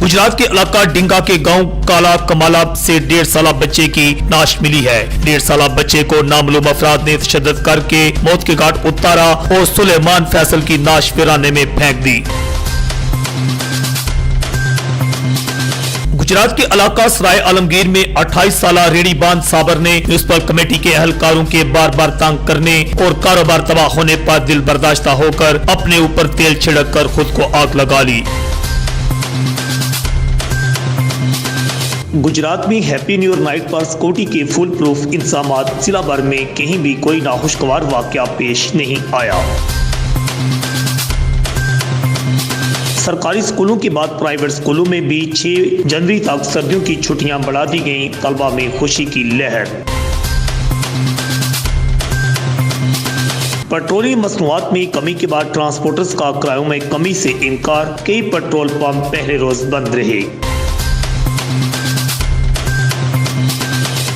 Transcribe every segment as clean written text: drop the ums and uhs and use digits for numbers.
गुजरात के इलाका डिंगा के गांव काला कमाला से 1.5 साल बच्चे की लाश मिली है। 1.5 साल बच्चे को नामालूम अफराद ने तशद्दुद करके मौत के घाट उतारा और सुलेमान फैसल की लाश वीराने में फेंक दी। गुजरात के इलाका सराय आलमगीर में 28 साल रेडी बांध साबर ने म्युनिसिपल कमेटी के अहलकारों के बार बार तंग करने और कारोबार तबाह होने पर दिल बर्दाश्त होकर अपने ऊपर तेल छिड़क कर खुद को आग लगा ली। गुजरात में हैप्पी न्यू ईयर नाइट पर सिक्योरिटी के फुल प्रूफ इंतजाम, जिला भर में कहीं भी कोई नाखुशगवार वाकया पेश नहीं आया। सरकारी स्कूलों के बाद प्राइवेट स्कूलों में भी 6 जनवरी तक सर्दियों की छुट्टियां बढ़ा दी गईं। तलबा में खुशी की लहर। पेट्रोलियम मसनूआत में कमी के बाद ट्रांसपोर्टर्स का किरायों में कमी से इनकार। कई पेट्रोल पंप पहले रोज बंद रहे।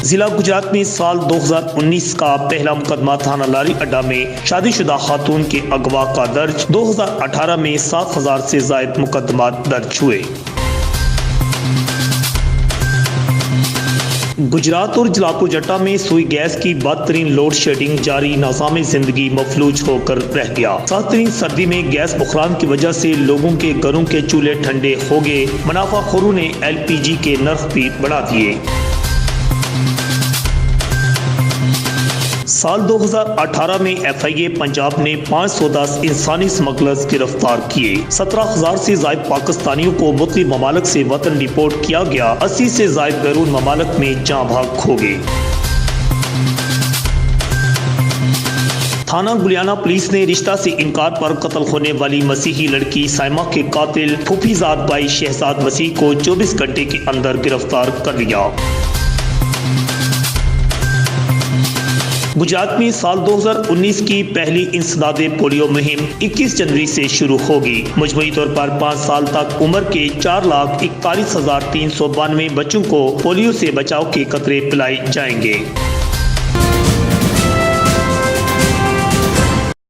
जिला गुजरात में साल 2019 का पहला मुकदमा थाना लारी अड्डा में शादीशुदा खातून के अगवा का दर्ज। 2018 में 7,000 से ज्यादा मुकदमा दर्ज हुए। गुजरात और जलापुर जट्टा में सुई गैस की बदतरीन लोड शेडिंग जारी। निज़ाम जिंदगी मफलूज होकर रह गया। सख्तरीन सर्दी में गैस बुखरान की वजह से लोगों के घरों के चूल्हे ठंडे हो गए। मुनाफाखोरों ने LPG के नर्ख भी बढ़ा दिए। साल 2018 में FIA पंजाब ने 510 इंसानी स्मगलर्स गिरफ्तार किए। 17,000 से ज्यादा पाकिस्तानियों को मुख्तलिफ ममालिक से वतन रिपोर्ट किया गया। 80 से ज्यादा बैरून ममालिक में जाँ भाग खो गए। थाना गुलियाना पुलिस ने रिश्ता से इनकार पर कत्ल होने वाली मसीही लड़की साइमा के कातिल फूफीजाद भाई शहजाद मसीह को 24 घंटे के अंदर गिरफ्तार कर लिया। गुजरात में साल 2019 की पहली इंसदादे पोलियो मुहिम 21 जनवरी से शुरू होगी। मजमूई तौर पर 5 साल तक उम्र के 4,41,392 बच्चों को पोलियो से बचाव के कतरे पिलाए जाएंगे।